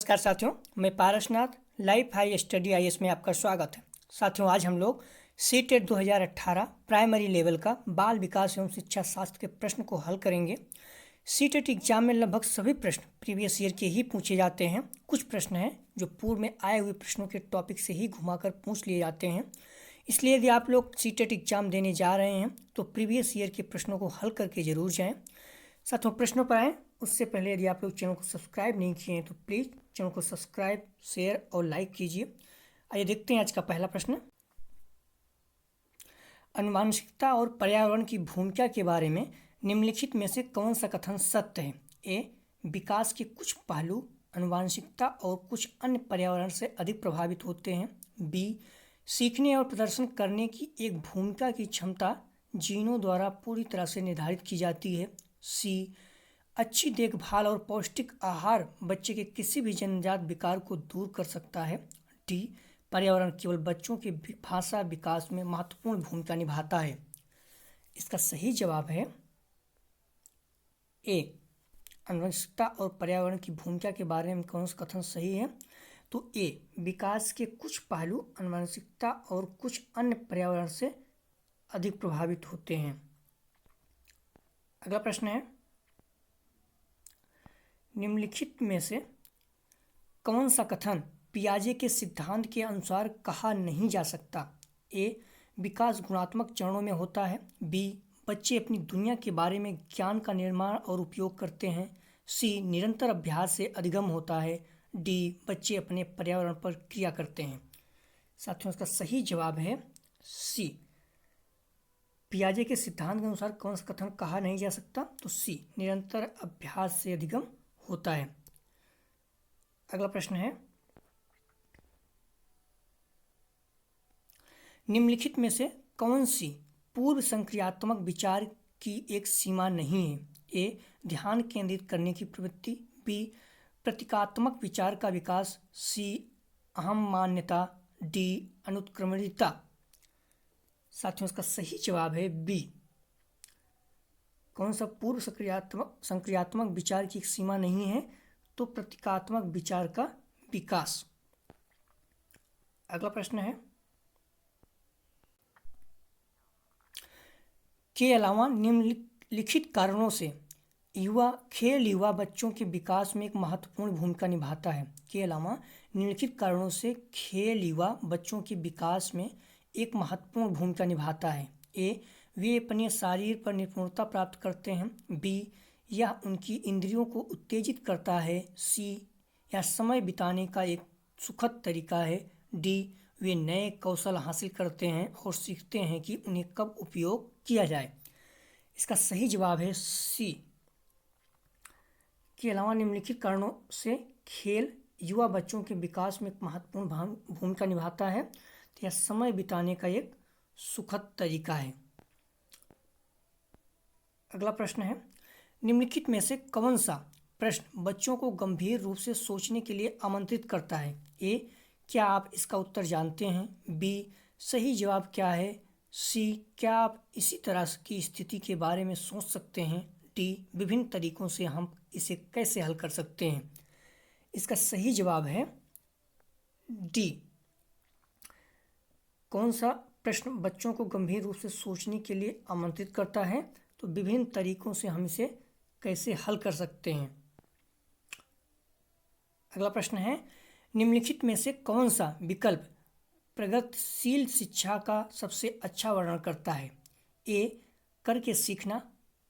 नमस्कार साथियों, मैं Parasnath life high study IAS में आपका स्वागत है। साथियों, आज हम लोग सीटेट 2018 प्राइमरी लेवल का बाल विकास एवं शिक्षा शास्त्र के प्रश्न को हल करेंगे। सीटेट एग्जाम में लगभग सभी प्रश्न प्रीवियस ईयर के ही पूछे जाते हैं। कुछ प्रश्न हैं जो पूर्व में आए हुए प्रश्नों के टॉपिक से ही घुमाकर पूछ लिए जाते हैं। इसलिए यदि आप लोग सीटेट एग्जाम देने जा रहे हैं तो प्रीवियस ईयर के प्रश्नों को हल करके ज़रूर जाएँ। साथियों, प्रश्नों पर आएँ उससे पहले यदि आप लोग चैनल को सब्सक्राइब नहीं किए हैं तो प्लीज़ चैनल को सब्सक्राइब, शेयर और लाइक कीजिए। आइए देखते हैं आज का पहला प्रश्न। आनुवंशिकता और पर्यावरण की भूमिका के बारे में निम्नलिखित में से कौन सा कथन सत्य है? ए, विकास के कुछ पहलू आनुवंशिकता और कुछ अन्य पर्यावरण से अधिक प्रभावित होते हैं। बी, सीखने और प्रदर्शन करने की एक भूमिका की क्षमता जीनों द्वारा पूरी तरह से निर्धारित की जाती है। सी, अच्छी देखभाल और पौष्टिक आहार बच्चे के किसी भी जन्मजात विकार को दूर कर सकता है। डी, पर्यावरण केवल बच्चों के भाषा विकास में महत्वपूर्ण भूमिका निभाता है। इसका सही जवाब है ए, आनुवंशिकता और पर्यावरण की भूमिका के बारे में कौन सा कथन सही है? तो ए, विकास के कुछ पहलू आनुवंशिकता और कुछ अन्य पर्यावरण से अधिक प्रभावित होते हैं। अगला प्रश्न है, निम्नलिखित में से कौन सा कथन पियाजे के सिद्धांत के अनुसार कहा नहीं जा सकता? ए, विकास गुणात्मक चरणों में होता है। बी, बच्चे अपनी दुनिया के बारे में ज्ञान का निर्माण और उपयोग करते हैं। सी, निरंतर अभ्यास से अधिगम होता है। डी, बच्चे अपने पर्यावरण पर क्रिया करते हैं। साथियों, इसका सही जवाब है सी, पियाजे के सिद्धांत के अनुसार कौन सा कथन कहा नहीं जा सकता? तो सी, निरंतर अभ्यास से अधिगम होता है। अगला प्रश्न है, निम्नलिखित में से कौन सी पूर्व संक्रियात्मक विचार की एक सीमा नहीं है? ए, ध्यान केंद्रित करने की प्रवृत्ति। बी, प्रतीकात्मक विचार का विकास। सी, अहम मान्यता। डी, अनुत्क्रमणिकता। साथियों, इसका सही जवाब है बी, कौन सा पूर्व संक्रियात्मक विचार की एक सीमा नहीं है? तो प्रतीकात्मक विचार का विकास। अगला प्रश्न है, के अलावा निम्नलिखित कारणों से खेल युवा बच्चों के विकास में एक महत्वपूर्ण भूमिका निभाता है। के अलावा निम्नलिखित कारणों से खेल युवा बच्चों के विकास में एक महत्वपूर्ण भूमिका निभाता है। ए, वे अपने शरीर पर निपुणता प्राप्त करते हैं। बी, यह उनकी इंद्रियों को उत्तेजित करता है। सी, यह समय बिताने का एक सुखद तरीका है। डी, वे नए कौशल हासिल करते हैं और सीखते हैं कि उन्हें कब उपयोग किया जाए। इसका सही जवाब है सी, के अलावा निम्नलिखित कारणों से खेल युवा बच्चों के विकास में एक महत्वपूर्ण भूमिका निभाता है। तो यह समय बिताने का एक सुखद तरीका है। अगला प्रश्न है, निम्नलिखित में से कौन सा प्रश्न बच्चों को गंभीर रूप से सोचने के लिए आमंत्रित करता है? ए, क्या आप इसका उत्तर जानते हैं? बी, सही जवाब क्या है? सी, क्या आप इसी तरह की स्थिति के बारे में सोच सकते हैं? डी, विभिन्न तरीकों से हम इसे कैसे हल कर सकते हैं? इसका सही जवाब है डी, कौन सा प्रश्न बच्चों को गंभीर रूप से सोचने के लिए आमंत्रित करता है? तो विभिन्न तरीकों से हम इसे कैसे हल कर सकते हैं। अगला प्रश्न है, निम्नलिखित में से कौन सा विकल्प प्रगतिशील शिक्षा का सबसे अच्छा वर्णन करता है? ए, करके सीखना,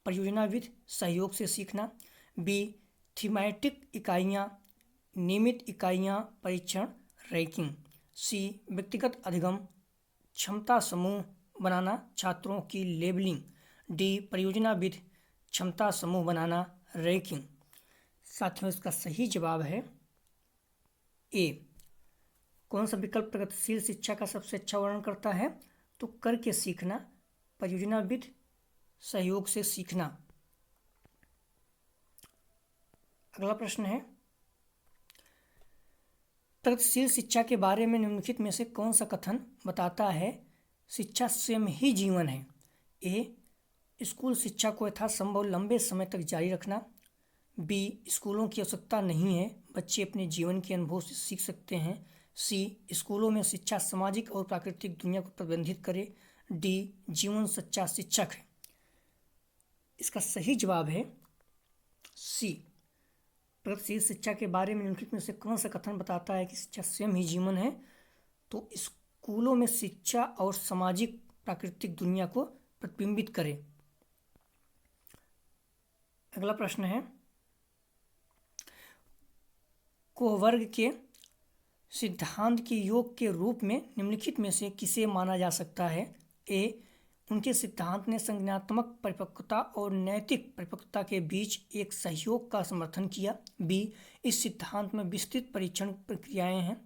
परियोजनाविद सहयोग से सीखना। बी, थीमेटिक इकाइयाँ, नियमित इकाइयाँ, परीक्षण, रैंकिंग। सी, व्यक्तिगत अधिगम, क्षमता समूह बनाना, छात्रों की लेबलिंग। डी, परियोजनाविद, क्षमता समूह बनाना, रैंकिंग। साथियों, इसका सही जवाब है ए, कौन सा विकल्प प्रगतिशील शिक्षा का सबसे अच्छा वर्णन करता है? तो करके सीखना, परियोजनाविद सहयोग से सीखना। अगला प्रश्न है, प्रगतिशील शिक्षा के बारे में निम्नलिखित में से कौन सा कथन बताता है शिक्षा स्वयं ही जीवन है? ए, स्कूल शिक्षा को यथासंभव लंबे समय तक जारी रखना। बी स्कूलों की आवश्यकता नहीं है, बच्चे अपने जीवन के अनुभव से सीख सकते हैं। सी स्कूलों में शिक्षा सामाजिक और प्राकृतिक दुनिया को प्रबंधित करे। डी जीवन सच्चा शिक्षक है। इसका सही जवाब है सी। प्रगतिशील शिक्षा के बारे में निम्नलिखित में से कौन सा कथन बताता है कि शिक्षा स्वयं ही जीवन है? तो स्कूलों में शिक्षा और सामाजिक प्राकृतिक दुनिया को प्रतिबिंबित करे। अगला प्रश्न है, कोहबर्ग के सिद्धांत के योग के रूप में निम्नलिखित में से किसे माना जा सकता है? ए उनके सिद्धांत ने संज्ञानात्मक परिपक्वता और नैतिक परिपक्वता के बीच एक सहयोग का समर्थन किया। बी इस सिद्धांत में विस्तृत परीक्षण प्रक्रियाएं हैं।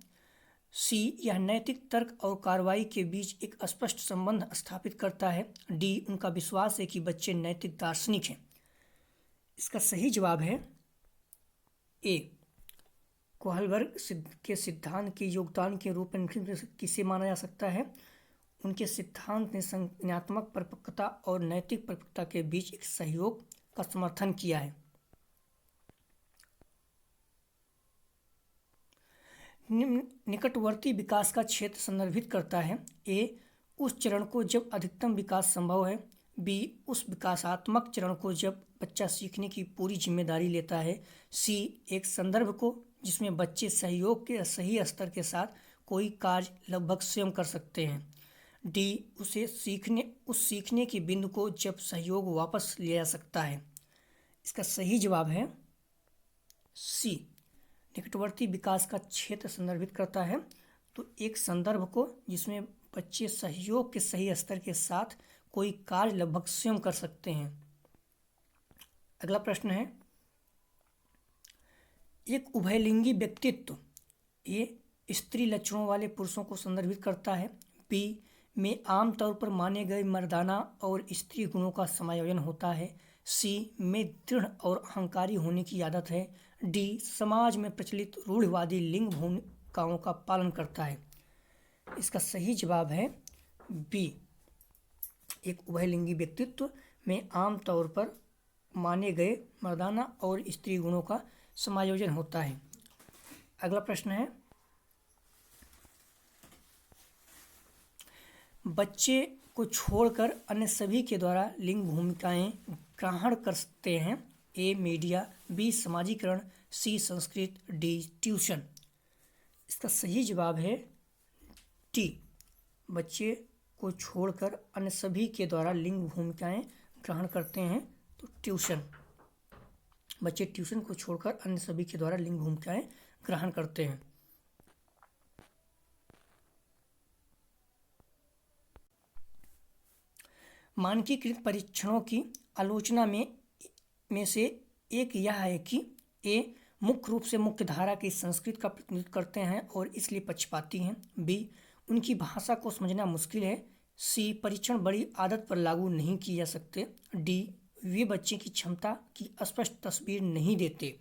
सी यह नैतिक तर्क और कार्रवाई के बीच एक स्पष्ट संबंध स्थापित करता है। डी उनका विश्वास है कि बच्चे नैतिक दार्शनिक हैं। इसका सही जवाब है ए। कोहलबर्ग के सिद्धांत के योगदान के रूप में किसे माना जा सकता है? उनके सिद्धांत ने संज्ञानात्मक परिपक्वता और नैतिक परिपक्वता के बीच एक सहयोग का समर्थन किया है। निकटवर्ती विकास का क्षेत्र संदर्भित करता है। ए उस चरण को जब अधिकतम विकास संभव है। बी उस विकासात्मक चरण को जब बच्चा सीखने की पूरी जिम्मेदारी लेता है। सी एक संदर्भ को जिसमें बच्चे सहयोग के सही स्तर के साथ कोई कार्य लगभग स्वयं कर सकते हैं। डी उस सीखने के बिंदु को जब सहयोग वापस लिया जा सकता है। इसका सही जवाब है सी। निकटवर्ती विकास का क्षेत्र संदर्भित करता है तो एक संदर्भ को जिसमें बच्चे सहयोग के सही स्तर के साथ कोई कार्य लगभग स्वयं कर सकते हैं। अगला प्रश्न है, एक उभयलिंगी व्यक्तित्व ए स्त्री लक्षणों वाले पुरुषों को संदर्भित करता है। बी में आमतौर पर माने गए मर्दाना और स्त्री गुणों का समायोजन होता है। सी में दृढ़ और अहंकारी होने की आदत है। डी समाज में प्रचलित रूढ़िवादी लिंग भूमिकाओं का पालन करता है। इसका सही जवाब है बी। एक उभयलिंगी व्यक्तित्व में आमतौर पर माने गए मर्दाना और स्त्री गुणों का समायोजन होता है। अगला प्रश्न है, बच्चे को छोड़कर अन्य सभी के द्वारा लिंग भूमिकाएं ग्रहण कर सकते हैं। ए मीडिया, बी समाजीकरण, सी संस्कृत, डी ट्यूशन। इसका सही जवाब है डी। बच्चे को छोड़कर अन्य सभी के द्वारा लिंग भूमिकाएं ग्रहण करते हैं तो ट्यूशन। बच्चे ट्यूशन को छोड़कर अन्य सभी के द्वारा लिंग भूमिकाएं ग्रहण करते हैं। मानकीकृत परीक्षणों की आलोचना में से एक यह है कि ए मुख्य रूप से मुख्य धारा की संस्कृति का प्रतिनिधित्व करते हैं और इसलिए पक्षपाती हैं। बी उनकी भाषा को समझना मुश्किल है। सी परीक्षण बड़ी आदत पर लागू नहीं किए जा सकते। डी वे बच्चे की क्षमता की स्पष्ट तस्वीर नहीं देते।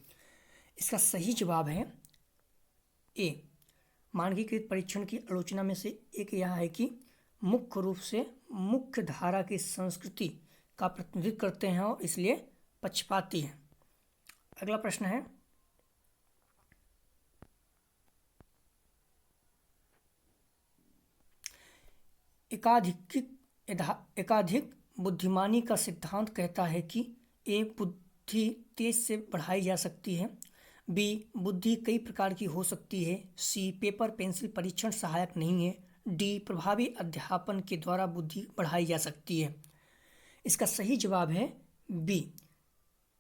इसका सही जवाब है ए। मानकीकृत परीक्षण की आलोचना में से एक यह है कि मुख्य रूप से मुख्य धारा की संस्कृति का प्रतिनिधित्व करते हैं और इसलिए पक्षपाती हैं। अगला प्रश्न है, एकाधिक बुद्धिमानी का सिद्धांत कहता है कि ए बुद्धि तेज से बढ़ाई जा सकती है। बी बुद्धि कई प्रकार की हो सकती है। सी पेपर पेंसिल परीक्षण सहायक नहीं है। डी प्रभावी अध्यापन के द्वारा बुद्धि बढ़ाई जा सकती है। इसका सही जवाब है बी।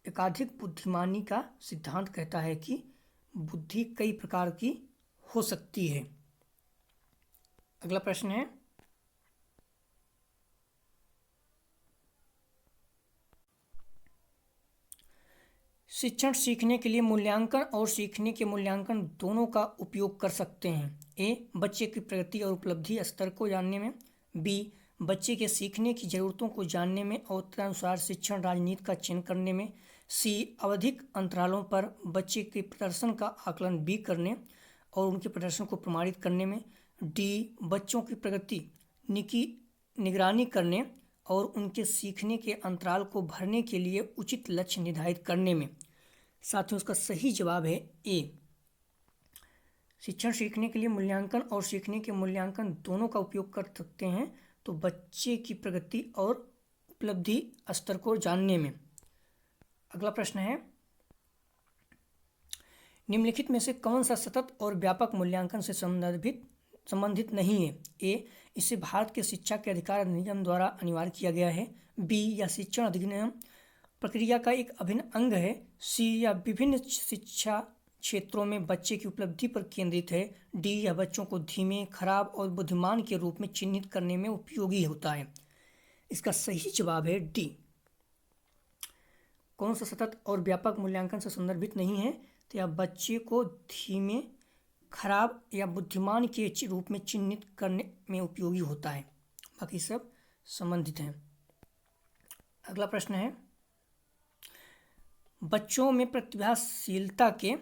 एकाधिक बुद्धिमानी का सिद्धांत कहता है कि बुद्धि कई प्रकार की हो सकती है। अगला प्रश्न है, शिक्षण सीखने के लिए मूल्यांकन और सीखने के मूल्यांकन दोनों का उपयोग कर सकते हैं। ए बच्चे की प्रगति और उपलब्धि स्तर को जानने में। बी बच्चे के सीखने की ज़रूरतों को जानने में और तदनुसार शिक्षण रणनीति का चयन करने में। सी आवधिक अंतरालों पर बच्चे के प्रदर्शन का आकलन भी करने और उनके प्रदर्शन को प्रमाणित करने में। डी बच्चों की प्रगति की निगरानी करने और उनके सीखने के अंतराल को भरने के लिए उचित लक्ष्य निर्धारित करने में। साथियों उसका सही जवाब है ए। शिक्षण सीखने के लिए मूल्यांकन और सीखने के मूल्यांकन दोनों का उपयोग कर सकते हैं, तो बच्चे की प्रगति और उपलब्धि स्तर को जानने में। अगला प्रश्न है, निम्नलिखित में से कौन सा सतत और व्यापक मूल्यांकन से संबंधित नहीं है? ए, इसे भारत के शिक्षा के अधिकार अधिनियम द्वारा अनिवार्य किया गया है। बी, या शिक्षण अधिनियम प्रक्रिया का एक अभिन्न अंग है। सी, या विभिन्न शिक्षा क्षेत्रों में बच्चे की उपलब्धि पर केंद्रित है। डी, यह बच्चों को धीमे, खराब और बुद्धिमान के रूप में चिन्हित करने में उपयोगी होता है। इसका सही जवाब है डी। कौन सा सतत और व्यापक मूल्यांकन से संदर्भित नहीं है? तो यह बच्चे को धीमे, खराब या बुद्धिमान के रूप में चिन्हित करने में उपयोगी होता है। बाकी सब संबंधित हैं। अगला प्रश्न है, बच्चों में प्रतिभाशीलता के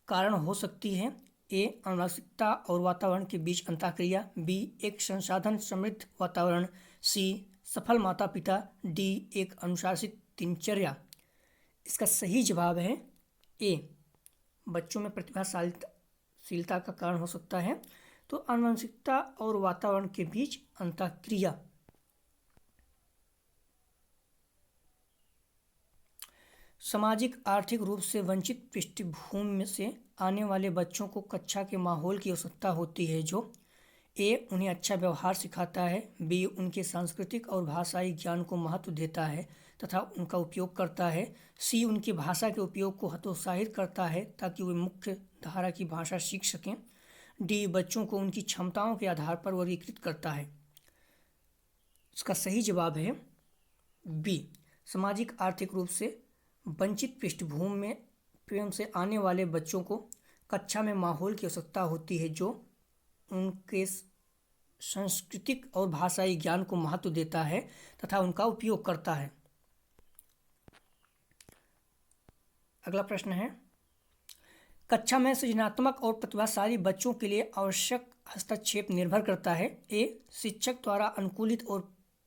कारण हो सकती है। ए, अनुवांशिकता और वातावरण के बीच अंतःक्रिया। बी, एक संसाधन समृद्ध वातावरण। सी, सफल माता पिता। डी, एक अनुशासित दिनचर्या। इसका सही जवाब है ए, बच्चों में प्रतिभाशीलता का कारण हो सकता है तो अनुवांशिकता और वातावरण के बीच अंतःक्रिया। सामाजिक आर्थिक रूप से वंचित पृष्ठभूमि से आने वाले बच्चों को कक्षा के माहौल की आवश्यकता होती है जो ए, उन्हें अच्छा व्यवहार सिखाता है। बी, उनके सांस्कृतिक और भाषाई ज्ञान को महत्व देता है तथा उनका उपयोग करता है। सी, उनकी भाषा के उपयोग को हतोत्साहित करता है ताकि वे मुख्य धारा की भाषा सीख सकें। डी, बच्चों को उनकी क्षमताओं के आधार पर वर्गीकृत करता है। इसका सही जवाब है बी, सामाजिक आर्थिक रूप से वंचित पृष्ठभूमि से आने वाले बच्चों को कक्षा में माहौल की आवश्यकता होती है जो उनके सांस्कृतिक और भाषाई ज्ञान को महत्व देता है तथा उनका उपयोग करता है। अगला प्रश्न है, कक्षा में सृजनात्मक और प्रतिभाशाली बच्चों के लिए आवश्यक हस्तक्षेप निर्भर करता है। ए, शिक्षक द्वारा अनुकूलित और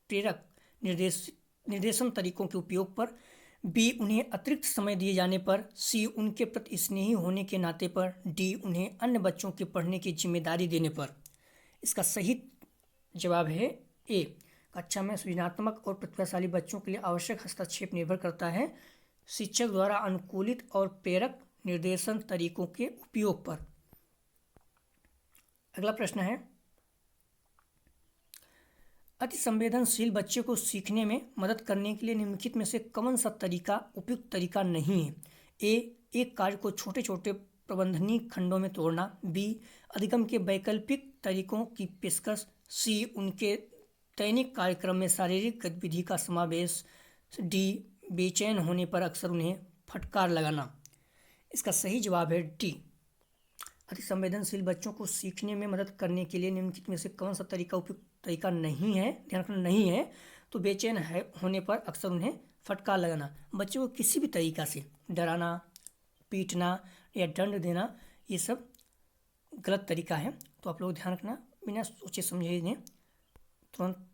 प्रेरक निर्देशन तरीकों के उपयोग पर। बी, उन्हें अतिरिक्त समय दिए जाने पर। सी, उनके प्रति स्नेही होने के नाते पर। डी, उन्हें अन्य बच्चों के पढ़ने की जिम्मेदारी देने पर। इसका सही जवाब है ए, कक्षा में सृजनात्मक और प्रतिभाशाली बच्चों के लिए आवश्यक हस्तक्षेप निर्भर करता है शिक्षक द्वारा अनुकूलित और प्रेरक निर्देशन तरीकों के उपयोग पर। अगला प्रश्न है, अति संवेदनशील बच्चे को सीखने में मदद करने के लिए निम्नलिखित में से कौन सा तरीका उपयुक्त तरीका नहीं है? ए, एक कार्य को छोटे छोटे प्रबंधनीय खंडों में तोड़ना। बी, अधिगम के वैकल्पिक तरीकों की पेशकश। सी, उनके दैनिक कार्यक्रम में शारीरिक गतिविधि का समावेश। डी, बेचैन होने पर अक्सर उन्हें फटकार लगाना। इसका सही जवाब है डी, अति संवेदनशील बच्चों को सीखने में मदद करने के लिए निम्नलिखित में से कौन सा तरीका उपयुक्त तरीका नहीं है? ध्यान रखना नहीं है तो बेचैन होने पर अक्सर उन्हें फटकार लगाना। बच्चों को किसी भी तरीका से डराना, पीटना या दंड देना ये सब गलत तरीका है, तो आप लोग ध्यान रखना, बिना सोचे समझे इन्हें तुरंत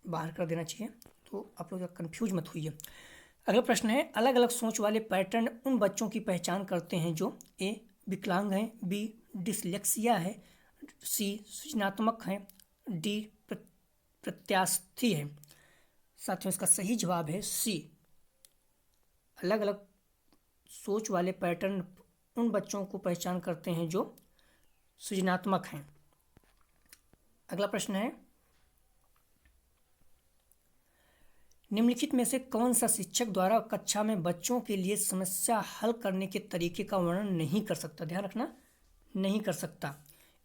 बाहर कर देना चाहिए, तो आप लोग कन्फ्यूज मत होइए। अगला प्रश्न है, अलग अलग सोच वाले पैटर्न उन बच्चों की पहचान करते हैं जो ए, विकलांग हैं। बी, डिसलेक्सिया है। सी, सृजनात्मक हैं। डी, प्रत्यास्थी है। साथियों इसका सही जवाब है सी, अलग अलग सोच वाले पैटर्न उन बच्चों को पहचान करते हैं जो सृजनात्मक हैं। अगला प्रश्न है, निम्नलिखित में से कौन सा शिक्षक द्वारा कक्षा में बच्चों के लिए समस्या हल करने के तरीके का वर्णन नहीं कर सकता? ध्यान रखना, नहीं कर सकता।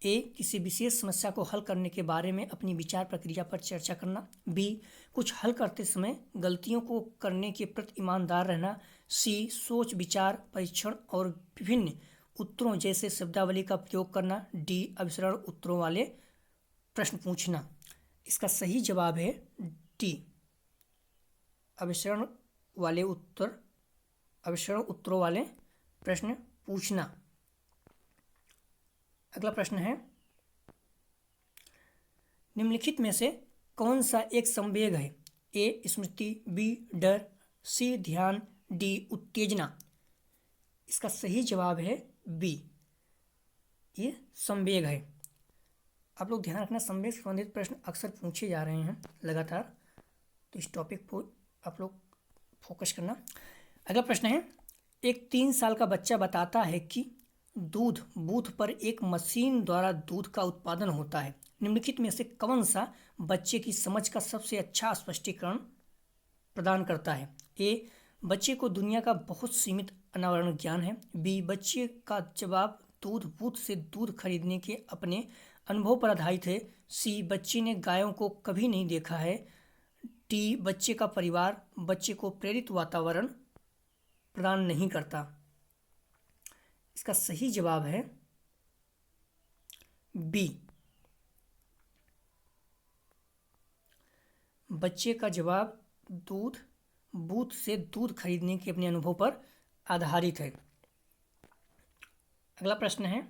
ए, किसी विशेष समस्या को हल करने के बारे में अपनी विचार प्रक्रिया पर चर्चा करना। बी, कुछ हल करते समय गलतियों को करने के प्रति ईमानदार रहना। सी, सोच विचार परीक्षण और विभिन्न उत्तरों जैसे शब्दावली का प्रयोग करना। डी, अभिसरण उत्तरों वाले प्रश्न पूछना। इसका सही जवाब है डी, अभिसरण उत्तरों वाले प्रश्न पूछना। अगला प्रश्न है, निम्नलिखित में से कौन सा एक संवेग है? ए, स्मृति। बी, डर। सी, ध्यान। डी, उत्तेजना। इसका सही जवाब है बी, ये संवेग है। आप लोग ध्यान रखना, संवेग से संबंधित प्रश्न अक्सर पूछे जा रहे हैं लगातार, तो इस टॉपिक को आप लोग फोकस करना। अगला प्रश्न है, एक 3 साल का बच्चा बताता है कि दूध बूथ पर एक मशीन द्वारा दूध का उत्पादन होता है। निम्नलिखित में से कौन सा बच्चे की समझ का सबसे अच्छा स्पष्टीकरण प्रदान करता है? ए, बच्चे को दुनिया का बहुत सीमित अनावरण ज्ञान है। बी, बच्चे का जवाब दूध बूथ से दूध खरीदने के अपने अनुभव पर आधारित है। सी, बच्चे ने गायों को कभी नहीं देखा है। डी, बच्चे का परिवार बच्चे को प्रेरित वातावरण प्रदान नहीं करता। इसका सही जवाब है बी, बच्चे का जवाब दूध बूथ से दूध खरीदने के अपने अनुभव पर आधारित है। अगला प्रश्न है,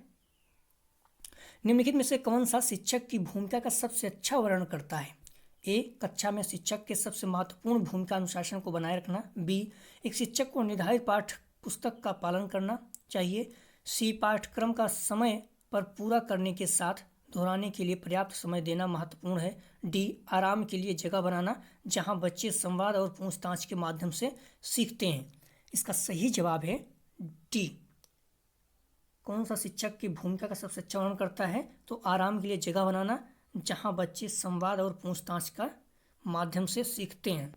निम्नलिखित में से कौन सा शिक्षक की भूमिका का सबसे अच्छा वर्णन करता है? ए, कक्षा में शिक्षक के सबसे महत्वपूर्ण भूमिका अनुशासन को बनाए रखना। बी, एक शिक्षक को निर्धारित पाठ्य पुस्तक का पालन करना चाहिए। सी, पाठ्यक्रम का समय पर पूरा करने के साथ दोहराने के लिए पर्याप्त समय देना महत्वपूर्ण है। डी, आराम के लिए जगह बनाना जहां बच्चे संवाद और पूछताछ के माध्यम से सीखते हैं। इसका सही जवाब है डी। कौन सा शिक्षक की भूमिका का सबसे अच्छा वर्णन करता है? तो आराम के लिए जगह बनाना जहां बच्चे संवाद और पूछताछ का माध्यम से सीखते हैं।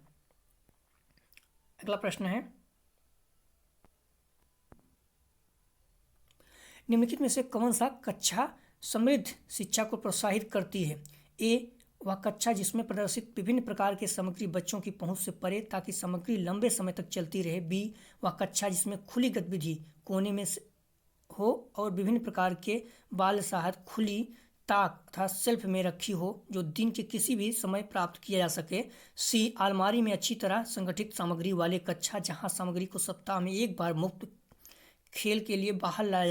अगला प्रश्न है, निम्नलिखित में से कौन सा कक्षा समृद्ध शिक्षा को प्रोत्साहित करती है? ए, वह कक्षा जिसमें प्रदर्शित विभिन्न प्रकार के सामग्री बच्चों की पहुंच से परे ताकि सामग्री लंबे समय तक चलती रहे। बी, वह कक्षा जिसमें खुली गतिविधि कोने में हो और विभिन्न प्रकार के बाल साहित्य खुली ताक तथा सेल्फ में रखी हो जो दिन के किसी भी समय प्राप्त किया जा सके। सी, अलमारी में अच्छी तरह संगठित सामग्री वाले कक्षा जहां सामग्री को सप्ताह में एक बार मुफ्त खेल के लिए बाहर लाया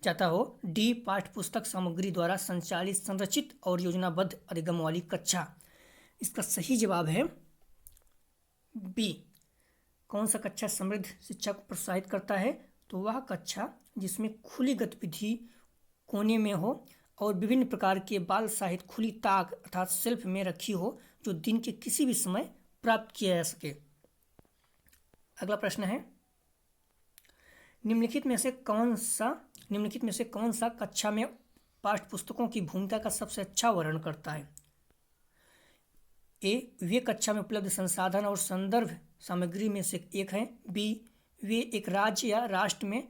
जाता हो। डी, पाठ्य पुस्तक सामग्री द्वारा संचालित संरचित और योजनाबद्ध अधिगम वाली कक्षा। इसका सही जवाब है बी। कौन सा कक्षा समृद्ध शिक्षा को प्रोत्साहित करता है? तो वह कक्षा जिसमें खुली गतिविधि कोने में हो और विभिन्न प्रकार के बाल साहित्य खुली ताक अर्थात सेल्फ में रखी हो जो दिन के किसी भी समय प्राप्त किया जा सके। अगला प्रश्न है, निम्नलिखित में से कौन सा कक्षा में पाठ्य पुस्तकों की भूमिका का सबसे अच्छा वर्णन करता है? ए, वे कक्षा में उपलब्ध संसाधन और संदर्भ सामग्री में से एक हैं। बी, वे एक राज्य या राष्ट्र में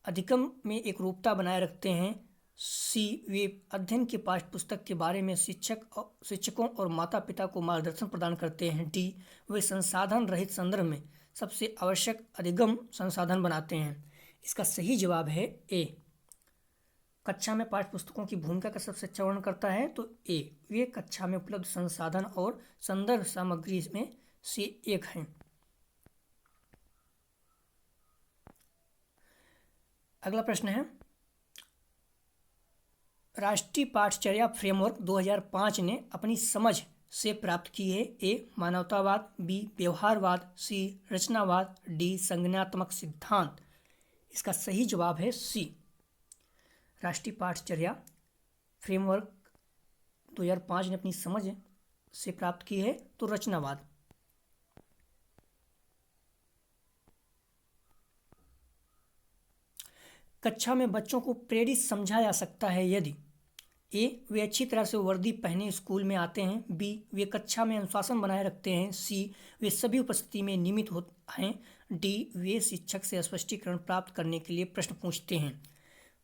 अधिगम में एकरूपता बनाए रखते हैं। सी, वे अध्ययन के पाठ्य पुस्तक के बारे में शिक्षकों और माता पिता को मार्गदर्शन प्रदान करते हैं। डी, वे संसाधन रहित संदर्भ में सबसे आवश्यक अधिगम संसाधन बनाते हैं। इसका सही जवाब है ए। कक्षा में पाठ्य पुस्तकों की भूमिका का सबसे अच्छा वर्णन करता है तो ए, वे कक्षा में उपलब्ध संसाधन और संदर्भ सामग्री में से एक हैं। अगला प्रश्न है, राष्ट्रीय पाठचर्या फ्रेमवर्क 2005 ने अपनी समझ से प्राप्त की है। ए, मानवतावाद। बी, व्यवहारवाद। सी, रचनावाद। डी, संज्ञानात्मक सिद्धांत। इसका सही जवाब है सी। राष्ट्रीय पाठचर्या फ्रेमवर्क 2005 ने अपनी समझ से प्राप्त की है तो रचनावाद। कक्षा में बच्चों को प्रेरित समझा जा सकता है यदि ए, वे अच्छी तरह से वर्दी पहने स्कूल में आते हैं। बी, वे कक्षा में अनुशासन बनाए रखते हैं। सी, वे सभी उपस्थिति में नियमित हैं। डी, वे शिक्षक से स्पष्टीकरण प्राप्त करने के लिए प्रश्न पूछते हैं।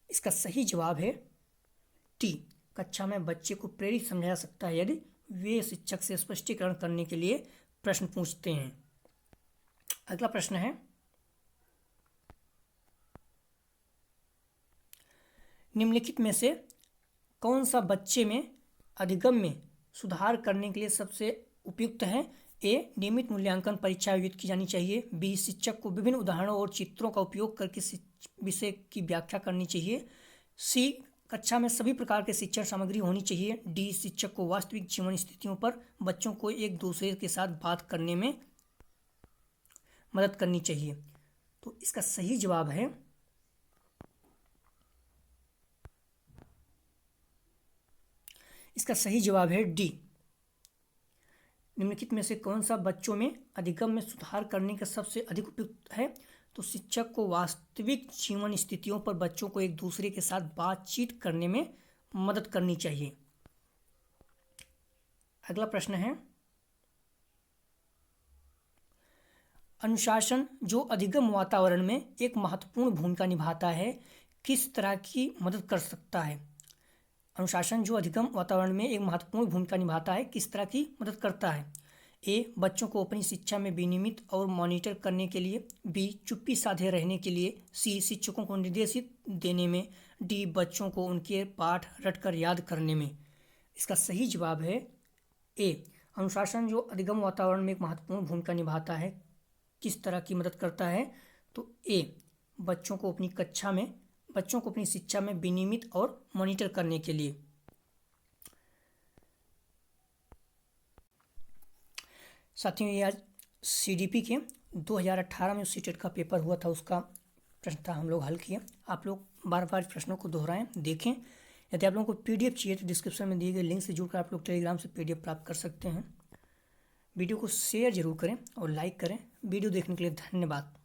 इसका सही जवाब है टी, कक्षा में बच्चे को प्रेरित समझा जा सकता है यदि वे शिक्षक से स्पष्टीकरण करने के लिए प्रश्न पूछते हैं। अगला प्रश्न है, निम्नलिखित में से कौन सा बच्चे में अधिगम में सुधार करने के लिए सबसे उपयुक्त है? ए, नियमित मूल्यांकन परीक्षा आयोजित की जानी चाहिए। बी, शिक्षक को विभिन्न उदाहरणों और चित्रों का उपयोग करके विषय की व्याख्या करनी चाहिए। सी, कक्षा में सभी प्रकार के शिक्षण सामग्री होनी चाहिए। डी, शिक्षक को वास्तविक जीवन स्थितियों पर बच्चों को एक दूसरे के साथ बात करने में मदद करनी चाहिए। तो इसका सही जवाब है डी। निम्नलिखित में से कौन सा बच्चों में अधिगम में सुधार करने का सबसे अधिक उपयुक्त है? तो शिक्षक को वास्तविक जीवन स्थितियों पर बच्चों को एक दूसरे के साथ बातचीत करने में मदद करनी चाहिए। अगला प्रश्न है, अनुशासन जो अधिगम वातावरण में एक महत्वपूर्ण भूमिका निभाता है, किस तरह की मदद कर सकता है? अनुशासन जो अधिगम वातावरण में एक महत्वपूर्ण भूमिका निभाता है, किस तरह की मदद करता है? ए, बच्चों को अपनी शिक्षा में विनियमित और मॉनिटर करने के लिए। बी, चुप्पी साधे रहने के लिए। सी, शिक्षकों को निर्देशित देने में। डी, बच्चों को उनके पाठ रटकर याद करने में। इसका सही जवाब है ए, अनुशासन जो अधिगम वातावरण में एक महत्वपूर्ण भूमिका निभाता है, किस तरह की मदद करता है? तो ए, बच्चों को अपनी शिक्षा में विनियमित और मॉनिटर करने के लिए। साथियों, ये आज CDP के 2018 में सीटेट का पेपर हुआ था, उसका प्रश्न था, हम लोग हल किए। आप लोग बार बार प्रश्नों को दोहराएं, देखें। यदि आप लोगों को PDF चाहिए तो डिस्क्रिप्शन में दिए गए लिंक से जुड़कर आप लोग टेलीग्राम से PDF प्राप्त कर सकते हैं। वीडियो को शेयर जरूर करें और लाइक करें। वीडियो देखने के लिए धन्यवाद।